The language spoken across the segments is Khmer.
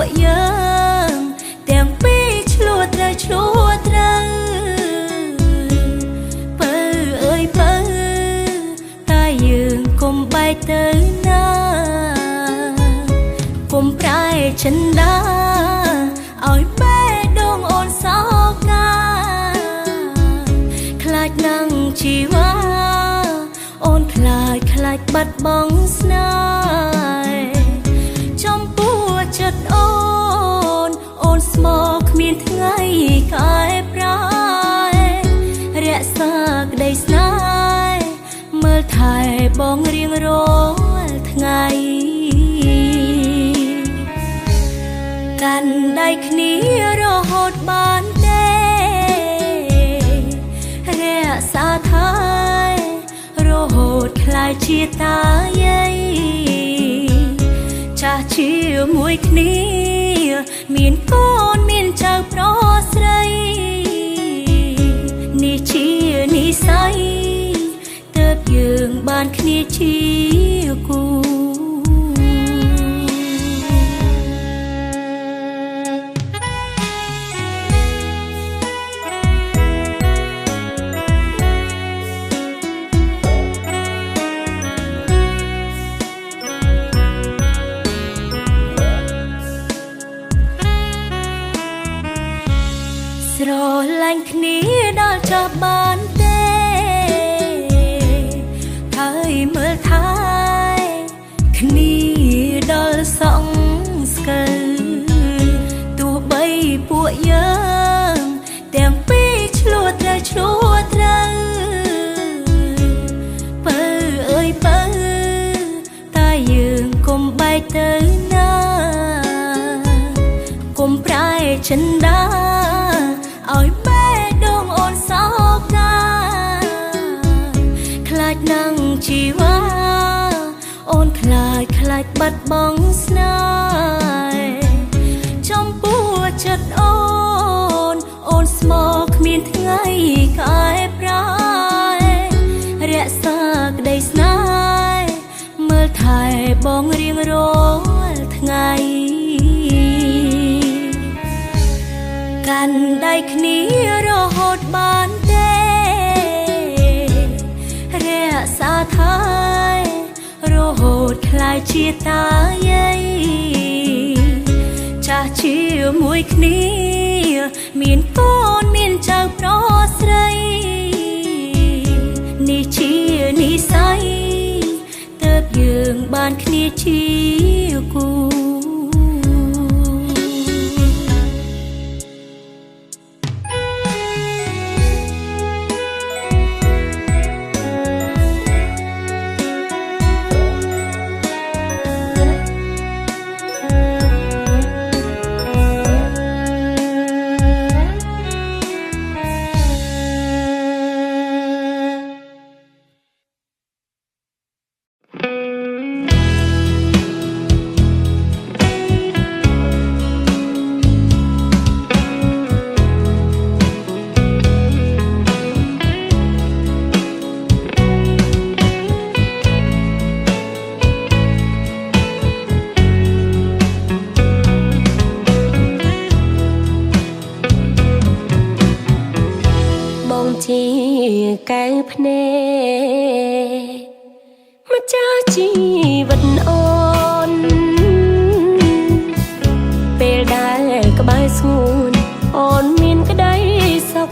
ពួកយើងទាំងពីរឆ្លួតត្រូវបើអើយបើតែយើងកុំបែកទៅណាកុំប្រែចិនដាឲ្យបេះដូងអូនសោកាខ្លាចនឹងជីវ៉ាអូនខ្លាចបាត់បង់ស្នេហ៍ចំពោះចិត្តអូនស្មោកគ្មានថ្ងៃកែប្រែរក្សាក្តីស្នេហ៍មើលថែបងរៀងរាល់ថ្ងៃកាន់ដៃគ្នារហូតបានទេរក្សាថែរហូតខ្លាចជាតាយាយចាស់ជាមួយគ្នាមានកូនមានចៅប្រុសស្រីនេះជានិស្ស័យទើបយើងបានគ្នាជាគូស្រឡាញ់គ្នាដល់ចាប់បានទេហើយមើលថែគ្នាដល់សងស្កិលទោះបីពួកយើងទាំងពីរឆ្លួតត្រូវបើអើយបើតែយើងកុំបែកទៅណាកុំប្រែចិនដាឲ្យបេះដូងអូនសោកាខ្លាចនឹងជីវ៉ាអូនខ្លាចបាត់បង់ស្នេហ៍ចំពោះចិត្តអូនស្មោកគ្មានថ្ងៃកែប្រែរក្សាក្តីស្នេហ៍មើលថែបងរៀងរាល់ថ្ងៃកាន់ដៃគ្នារហូតបានទេរក្សាថែរហូតខ្លាចជាតាយាយចាស់ជាមួយគ្នាមានកូនមានចៅប្រុសស្រីនេះជានិស្ស័យទើបយើងបានគ្នាជាគូជាកែវភ្នែកម្ចាស់ជីវិតអូនពេលដែលក្បែរស្ងួនអូនមានក្តីសុខ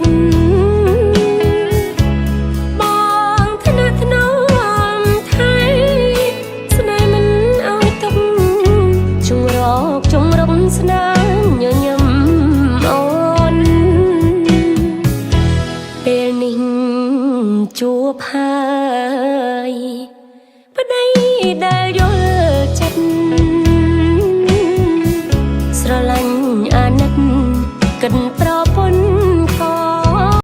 បងថ្នាក់ថ្នមថៃស្នេហ៍មិនឲ្យទុកជំរកស្នាញញឹមអូនពេលនេះជួបហើយប្តីដែលយល់ចិត្តស្រឡាញ់អាណិតកិនប្រពន្ធ